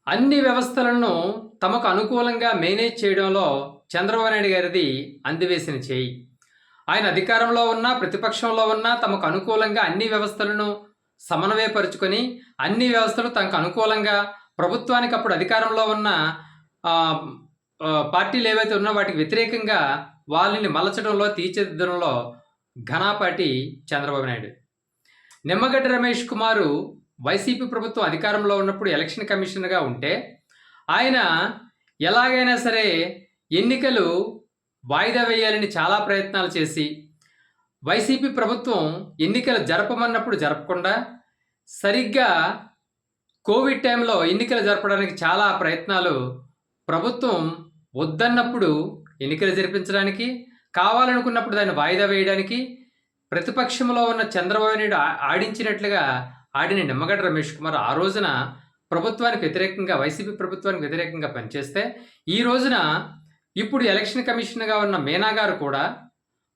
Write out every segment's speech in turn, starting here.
అన్ని వ్యవస్థలను తమకు అనుకూలంగా మేనేజ్ చేయడంలో చంద్రబాబు నాయుడు గారిది అందివేసిన చేయి. ఆయన అధికారంలో ఉన్నా, ప్రతిపక్షంలో ఉన్నా తమకు అనుకూలంగా అన్ని వ్యవస్థలను సమన్వయపరుచుకొని, అన్ని వ్యవస్థలు తనకు అనుకూలంగా ప్రభుత్వానికి అప్పుడు అధికారంలో ఉన్న ఆహ్, పార్టీలు ఏవైతే ఉన్నాయో వాటికి వ్యతిరేకంగా వాళ్ళని మలచడంలో, తీర్చిదిద్దడంలో ఘనాపాటి చంద్రబాబు నాయుడు. నిమ్మగడ్డ రమేష్ కుమారు వైసీపీ ప్రభుత్వం అధికారంలో ఉన్నప్పుడు ఎలక్షన్ కమిషనర్గా ఉంటే ఆయన ఎలాగైనా సరే ఎన్నికలు వాయిదా వేయాలని చాలా ప్రయత్నాలు చేసి వైసీపీ ప్రభుత్వం ఎన్నికలు జరపమన్నప్పుడు జరపకుండా సరిగ్గా కోవిడ్ టైంలో ఎన్నికలు జరపడానికి చాలా ప్రయత్నాలు ప్రభుత్వం వద్దన్నప్పుడు ఎన్నికలు జరిపించడానికి, కావాలనుకున్నప్పుడు దాన్ని వాయిదా వేయడానికి ప్రతిపక్షంలో ఉన్న చంద్రబాబు నాయుడు ఆడించినట్లుగా ఆడిన నిమ్మగడ్డ రమేష్ కుమార్ ఆ రోజున ప్రభుత్వానికి వ్యతిరేకంగా, వైసీపీ ప్రభుత్వానికి వ్యతిరేకంగా పనిచేస్తే, ఈ రోజున ఇప్పుడు ఎలక్షన్ కమిషన్గా ఉన్న మీనా గారు కూడా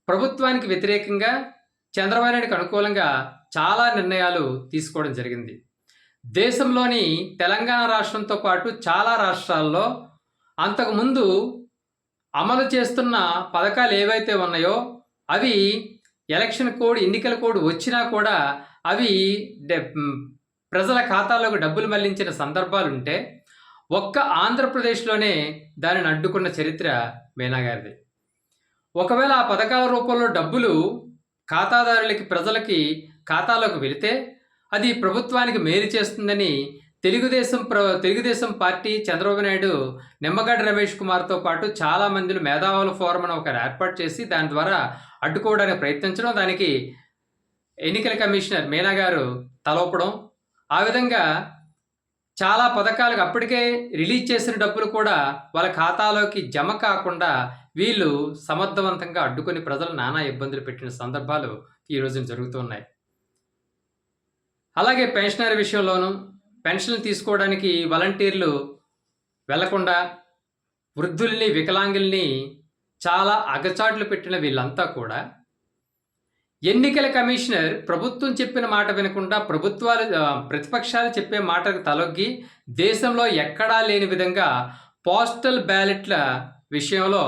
ప్రభుత్వానికి వ్యతిరేకంగా చంద్రబాబు నాయుడుకి అనుకూలంగా చాలా నిర్ణయాలు తీసుకోవడం జరిగింది. దేశంలోని తెలంగాణ రాష్ట్రంతో పాటు చాలా రాష్ట్రాల్లో అంతకుముందు అమలు చేస్తున్న పథకాలు ఏవైతే ఉన్నాయో అవి ఎలక్షన్ కోడ్, ఎన్నికల కోడ్ వచ్చినా కూడా అవి ప్రజల ఖాతాలోకి డబ్బులు మళ్లించిన సందర్భాలుంటే ఒక్క ఆంధ్రప్రదేశ్లోనే దానిని అడ్డుకున్న చరిత్ర మీనా గారిది. ఒకవేళ ఆ పథకాల రూపంలో డబ్బులు ఖాతాదారులకి, ప్రజలకి ఖాతాలోకి వెళితే అది ప్రభుత్వానికి మేలు చేస్తుందని తెలుగుదేశం పార్టీ, చంద్రబాబు నాయుడు, నిమ్మగడ్డ రమేష్ కుమార్తో పాటు చాలా మందిని మేధావుల ఫోరం అని ఒకరు ఏర్పాటు చేసి దాని ద్వారా అడ్డుకోవడానికి ప్రయత్నించడం, దానికి ఎన్నికల కమిషనర్ మీనా గారు తలొప్పడం, ఆ విధంగా చాలా పథకాలకు అప్పటికే రిలీజ్ చేసిన డబ్బులు కూడా వాళ్ళ ఖాతాలోకి జమ కాకుండా వీళ్ళు సమర్థవంతంగా అడ్డుకొని ప్రజలు నానా ఇబ్బందులు పెట్టిన సందర్భాలు ఈ రోజున జరుగుతున్నాయి. అలాగే పెన్షనరీ విషయంలోనూ పెన్షన్లు తీసుకోవడానికి వాలంటీర్లు వెళ్లకుండా వృద్ధుల్ని, వికలాంగుల్ని చాలా అగచాట్లు పెట్టిన వీళ్ళంతా కూడా ఎన్నికల కమిషనర్ ప్రభుత్వం చెప్పిన మాట వినకుండా ప్రతిపక్షాలు చెప్పే మాటకు తలొగ్గి దేశంలో ఎక్కడా లేని విధంగా పోస్టల్ బ్యాలెట్ల విషయంలో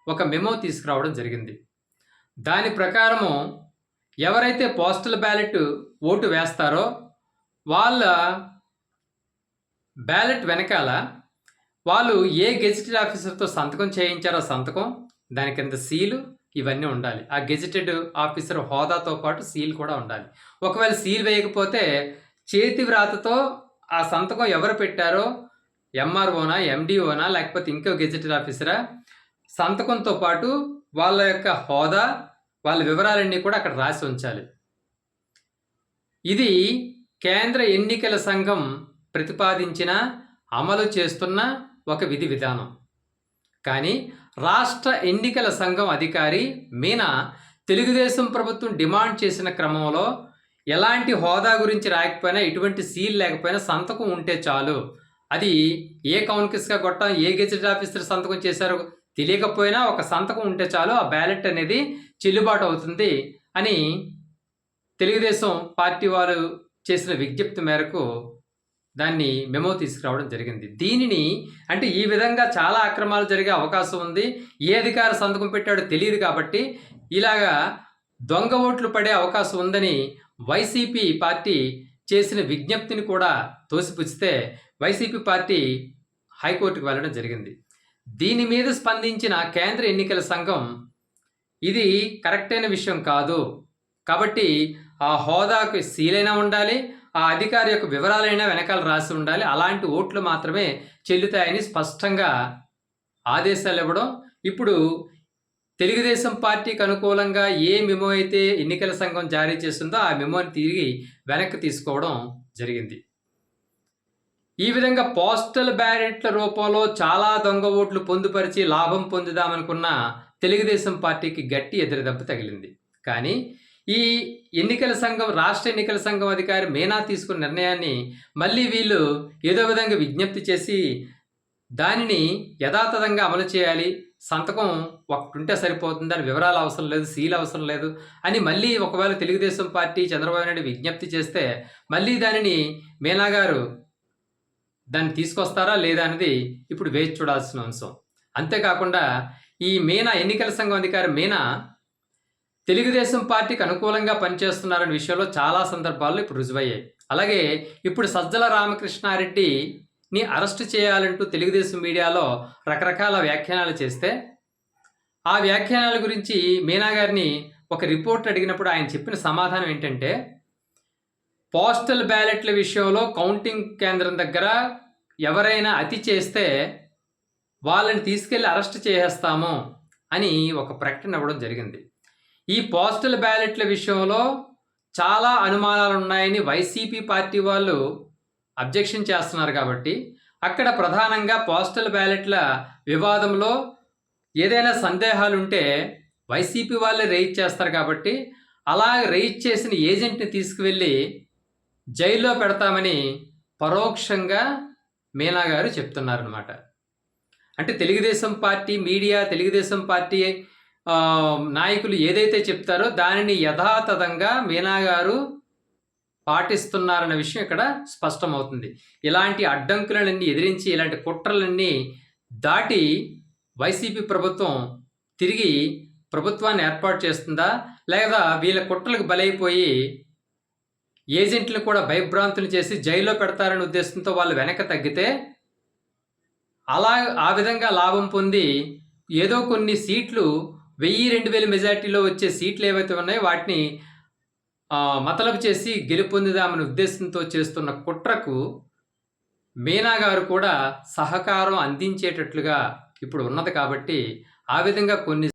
ఒక మెమో తీసుకురావడం జరిగింది. దాని ప్రకారము ఎవరైతే పోస్టల్ బ్యాలెట్ ఓటు వేస్తారో వాళ్ళ బ్యాలెట్ వెనకాల వాళ్ళు ఏ గెజిటెడ్ ఆఫీసర్తో సంతకం చేయించారో సంతకం, దాని కింద సీలు, ఇవన్నీ ఉండాలి. ఆ గెజిటెడ్ ఆఫీసర్ హోదాతో పాటు సీల్ కూడా ఉండాలి. ఒకవేళ సీల్ వేయకపోతే చేతి వ్రాతతో ఆ సంతకం ఎవరు పెట్టారో, ఎంఆర్ఓనా, ఎండిఓనా, లేకపోతే ఇంకో గెజిటెడ్ ఆఫీసరా, సంతకంతో పాటు వాళ్ళ యొక్క హోదా, వాళ్ళ వివరాలన్నీ కూడా అక్కడ రాసి ఉంచాలి. ఇది కేంద్ర ఎన్నికల సంఘం ప్రతిపాదించిన, అమలు చేస్తున్న ఒక విధి విధానం. కానీ రాష్ట్ర ఎన్నికల సంఘం అధికారి మీనా తెలుగుదేశం ప్రభుత్వం డిమాండ్ చేసిన క్రమంలో ఎలాంటి హోదా గురించి రాయకపోయినా, ఎటువంటి సీల్ లేకపోయినా సంతకం ఉంటే చాలు, అది ఏ కౌన్కిస్గా కొట్టం, ఏ గెజిటెడ్ ఆఫీసర్ సంతకం చేశారో తెలియకపోయినా ఒక సంతకం ఉంటే చాలు, ఆ బ్యాలెట్ అనేది చెల్లుబాటు అవుతుంది అని తెలుగుదేశం పార్టీ వారు చేసిన విజ్ఞప్తి మేరకు దాన్ని మెమో తీసుకురావడం జరిగింది. దీనిని అంటే ఈ విధంగా చాలా అక్రమాలు జరిగే అవకాశం ఉంది, ఏ అధికారి సంతకం పెట్టాడో తెలియదు కాబట్టి ఇలాగా దొంగ ఓట్లు పడే అవకాశం ఉందని వైసీపీ పార్టీ చేసిన విజ్ఞప్తిని కూడా తోసిపుచ్చితే వైసీపీ పార్టీ హైకోర్టుకు వెళ్ళడం జరిగింది. దీని మీద స్పందించిన కేంద్ర ఎన్నికల సంఘం ఇది కరెక్ట్ అయిన విషయం కాదు, కాబట్టి ఆ హోదాకు సీలైనా ఉండాలి, ఆ అధికారి యొక్క వివరాలైనా వెనకాల రాసి ఉండాలి, అలాంటి ఓట్లు మాత్రమే చెల్లుతాయని స్పష్టంగా ఆదేశాలు ఇవ్వడం, ఇప్పుడు తెలుగుదేశం పార్టీకి అనుకూలంగా ఏ మెమో అయితే ఎన్నికల సంఘం జారీ చేస్తుందో ఆ మెమోని తిరిగి వెనక్కి తీసుకోవడం జరిగింది. ఈ విధంగా పోస్టల్ బ్యాలెట్ల రూపంలో చాలా దొంగ ఓట్లు పొందుపరిచి లాభం పొందుదామనుకున్న తెలుగుదేశం పార్టీకి గట్టి ఎదురుదెబ్బ తగిలింది. కానీ ఈ ఎన్నికల సంఘం, రాష్ట్ర ఎన్నికల సంఘం అధికారి మీనా తీసుకున్న నిర్ణయాన్ని మళ్ళీ వీళ్ళు ఏదో విధంగా విజ్ఞప్తి చేసి దానిని యథాతథంగా అమలు చేయాలి, సంతకం ఒకటి ఉంటే సరిపోతుంది, దాని వివరాలు అవసరం లేదు, సీల్ అవసరం లేదు అని మళ్ళీ ఒకవేళ తెలుగుదేశం పార్టీ, చంద్రబాబు నాయుడు విజ్ఞప్తి చేస్తే మళ్ళీ దానిని మీనా గారు దాన్ని తీసుకొస్తారా లేదా అనేది ఇప్పుడు వేచి చూడాల్సిన అంశం. అంతేకాకుండా ఈ మీనా ఎన్నికల సంఘం అధికారి మీనా తెలుగుదేశం పార్టీకి అనుకూలంగా పనిచేస్తున్నారనే విషయంలో చాలా సందర్భాల్లో ఇప్పుడు రుజువయ్యాయి. అలాగే ఇప్పుడు సజ్జల రామకృష్ణారెడ్డిని అరెస్ట్ చేయాలంటూ తెలుగుదేశం మీడియాలో రకరకాల వ్యాఖ్యానాలు చేస్తే ఆ వ్యాఖ్యానాల గురించి మీనా గారిని ఒక రిపోర్ట్ అడిగినప్పుడు ఆయన చెప్పిన సమాధానం ఏంటంటే, పోస్టల్ బ్యాలెట్ల విషయంలో కౌంటింగ్ కేంద్రం దగ్గర ఎవరైనా అతి చేస్తే వాళ్ళని తీసుకెళ్లి అరెస్ట్ చేసేస్తాము అని ఒక ప్రకటన ఇవ్వడం జరిగింది. ఈ పోస్టల్ బ్యాలెట్ల విషయంలో చాలా అనుమానాలు ఉన్నాయని వైసీపీ పార్టీ వాళ్ళు అబ్జెక్షన్ చేస్తున్నారు కాబట్టి అక్కడ ప్రధానంగా పోస్టల్ బ్యాలెట్ల వివాదంలో ఏదైనా సందేహాలు ఉంటే వైసీపీ వాళ్ళే రైజ్ చేస్తారు కాబట్టి అలా రైజ్ చేసిన ఏజెంట్ని తీసుకువెళ్ళి జైల్లో పెడతామని పరోక్షంగా మీనా గారు చెప్తున్నారనమాట. అంటే Telugu Desam party media, Telugu Desam party నాయకులు ఏదైతే చెప్తారో దానిని యథాతథంగా మీనా గారు పాటిస్తున్నారన్న విషయం ఇక్కడ స్పష్టమవుతుంది. ఇలాంటి అడ్డంకులన్నీ ఎదిరించి, ఇలాంటి కుట్రలన్నీ దాటి వైసీపీ ప్రభుత్వం తిరిగి ప్రభుత్వాన్ని ఏర్పాటు చేస్తుందా, లేదా వీళ్ళ కుట్రలకు బలైపోయి ఏజెంట్లు కూడా భయభ్రాంతులు చేసి జైల్లో పెడతారనే ఉద్దేశంతో వాళ్ళు వెనక్కి తగ్గితే ఆ విధంగా లాభం పొంది ఏదో కొన్ని సీట్లు 1000-2000 మెజార్టీలో వచ్చే సీట్లు ఏవైతే ఉన్నాయో వాటిని మతలబు చేసి గెలుపొందుదామనే ఉద్దేశంతో చేస్తున్న కుట్రకు మీనా గారు కూడా సహకారం అందించేటట్లుగా ఇప్పుడు ఉన్నది కాబట్టి ఆ విధంగా కొన్ని